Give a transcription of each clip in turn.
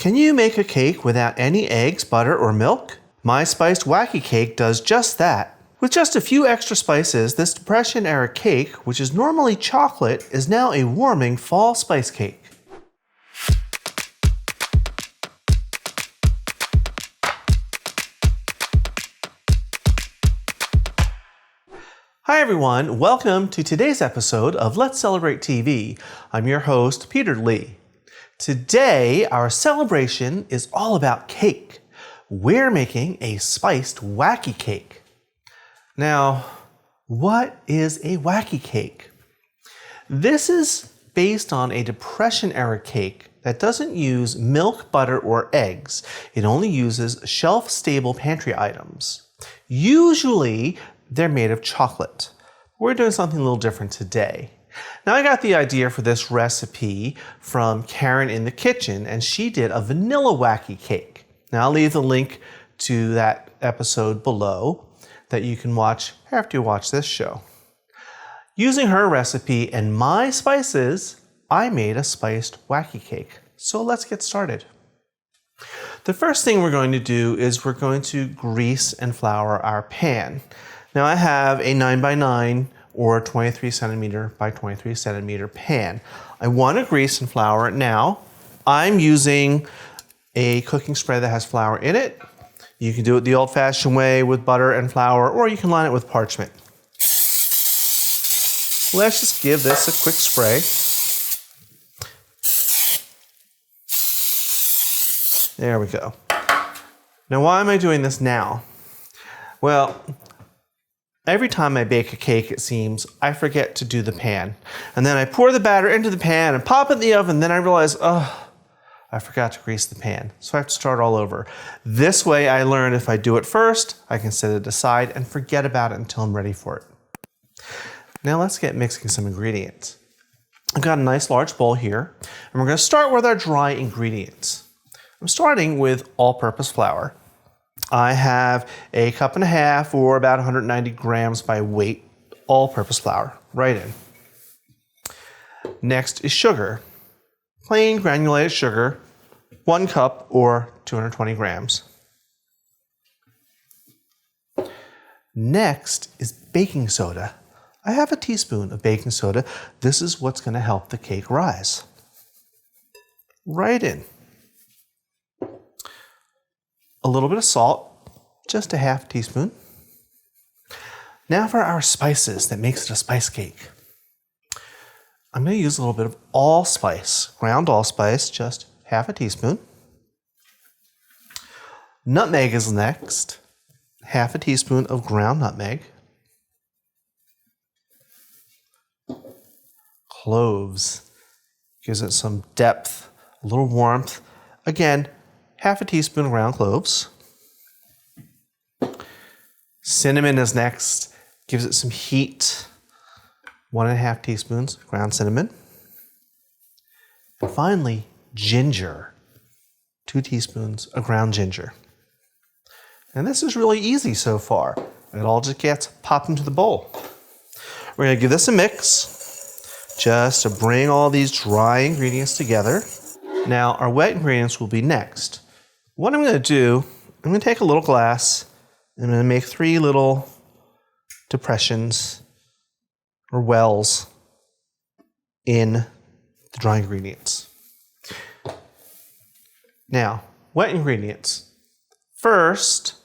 Can you make a cake without any eggs, butter, or milk? My Spiced Wacky Cake does just that. With just a few extra spices, this Depression-era cake, which is normally chocolate, is now a warming fall spice cake. Hi everyone, welcome to today's episode of Let's Celebrate TV. I'm your host, Peter Lee. Today, our celebration is all about cake. We're making a spiced wacky cake. Now, what is a wacky cake? This is based on a Depression-era cake that doesn't use milk, butter, or eggs. It only uses shelf-stable pantry items. Usually, they're made of chocolate. We're doing something a little different today. Now I got the idea for this recipe from Karen in the kitchen, and she did a Vanilla Wacky Cake. Now I'll leave the link to that episode below that you can watch after you watch this show. Using her recipe and my spices, I made a spiced wacky cake. So let's get started. The first thing we're going to do is we're going to grease and flour our pan. Now I have a 9x9 or 23 centimeter by 23 centimeter pan. I want to grease and flour it now. I'm using a cooking spread that has flour in it. You can do it the old-fashioned way with butter and flour, or you can line it with parchment. Let's just give this a quick spray. There we go. Now why am I doing this now? Well, every time I bake a cake, it seems, I forget to do the pan. And then I pour the batter into the pan and pop it in the oven, then I realize, I forgot to grease the pan. So I have to start all over. This way I learn if I do it first, I can set it aside and forget about it until I'm ready for it. Now let's get mixing some ingredients. I've got a nice large bowl here, and we're going to start with our dry ingredients. I'm starting with all-purpose flour. I have a cup and a half, or about 190 grams by weight, all-purpose flour, right in. Next is sugar. Plain granulated sugar, 1 cup or 220 grams. Next is baking soda. I have a teaspoon of baking soda. This is what's going to help the cake rise. Right in. A little bit of salt, just a half teaspoon. Now for our spices that makes it a spice cake. I'm going to use a little bit of allspice, ground allspice, just half a teaspoon. Nutmeg is next, half a teaspoon of ground nutmeg. Cloves, gives it some depth, a little warmth. Again, half a teaspoon of ground cloves. Cinnamon is next, gives it some heat. 1.5 teaspoons ground cinnamon. And finally, ginger. 2 teaspoons of ground ginger. And this is really easy so far. It all just gets popped into the bowl. We're going to give this a mix, just to bring all these dry ingredients together. Now, our wet ingredients will be next. What I'm going to do, I'm going to take a little glass, and I'm going to make 3 little depressions or wells in the dry ingredients. Now, wet ingredients. First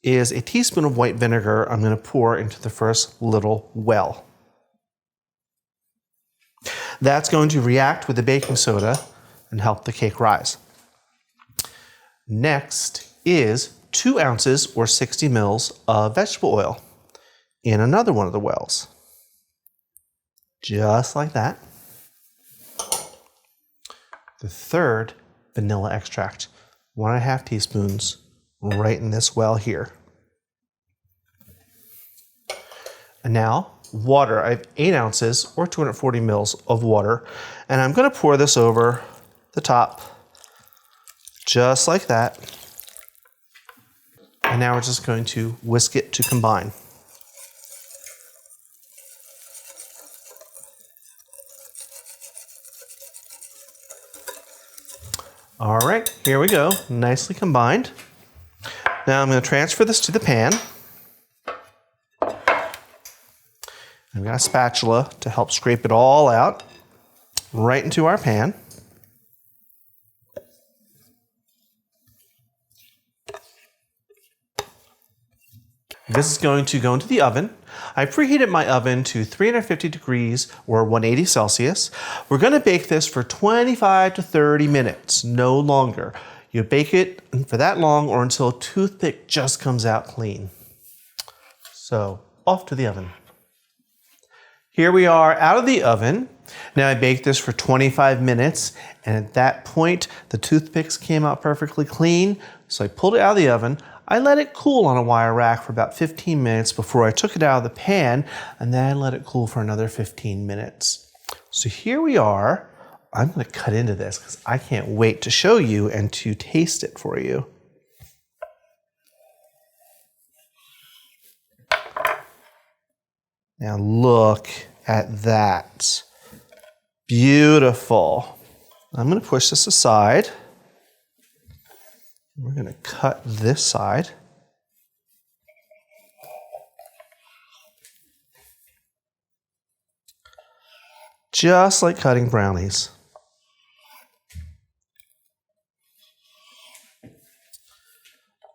is a teaspoon of white vinegar I'm going to pour into the first little well. That's going to react with the baking soda and help the cake rise. Next is 2 ounces or 60 mils of vegetable oil in another one of the wells. Just like that. The third, vanilla extract, 1.5 teaspoons right in this well here. And now water. I have 8 ounces or 240 mils of water, and I'm going to pour this over the top just like that. And now we're just going to whisk it to combine. All right, here we go, nicely combined. Now I'm going to transfer this to the pan. I've got a spatula to help scrape it all out right into our pan. This is going to go into the oven. I preheated my oven to 350 degrees or 180 Celsius. We're going to bake this for 25 to 30 minutes, no longer. You bake it for that long or until a toothpick just comes out clean. So, off to the oven. Here we are out of the oven. Now I baked this for 25 minutes, and at that point, the toothpicks came out perfectly clean. So I pulled it out of the oven. I let it cool on a wire rack for about 15 minutes before I took it out of the pan, and then I let it cool for another 15 minutes. So here we are. I'm going to cut into this because I can't wait to show you and to taste it for you. Now look at that. Beautiful. I'm going to push this aside. We're going to cut this side. Just like cutting brownies.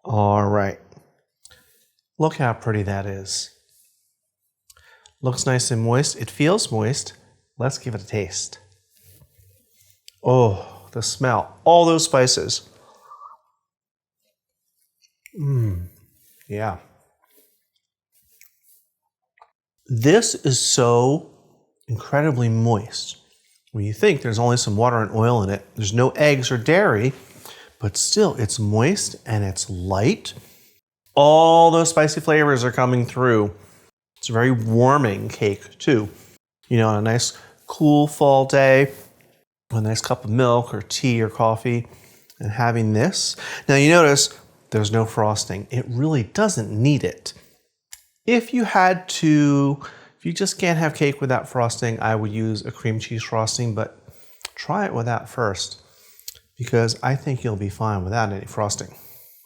All right. Look how pretty that is. Looks nice and moist. It feels moist. Let's give it a taste. Oh, the smell. All those spices. Yeah. This is so incredibly moist. When you think there's only some water and oil in it, there's no eggs or dairy, but still it's moist and it's light. All those spicy flavors are coming through. It's a very warming cake too. You know, on a nice cool fall day, with a nice cup of milk or tea or coffee, and having this. Now you notice there's no frosting. It really doesn't need it. If you just can't have cake without frosting, I would use a cream cheese frosting, but try it without first, because I think you'll be fine without any frosting.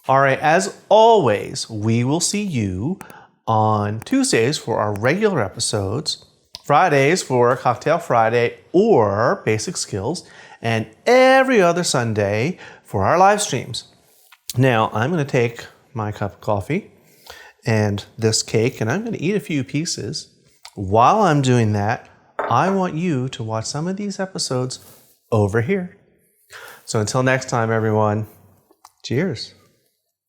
All right, as always, we will see you on Tuesdays for our regular episodes, Fridays for Cocktail Friday or Basic Skills, and every other Sunday for our live streams. Now, I'm going to take my cup of coffee and this cake, and I'm going to eat a few pieces. While I'm doing that, I want you to watch some of these episodes over here. So until next time, everyone, cheers.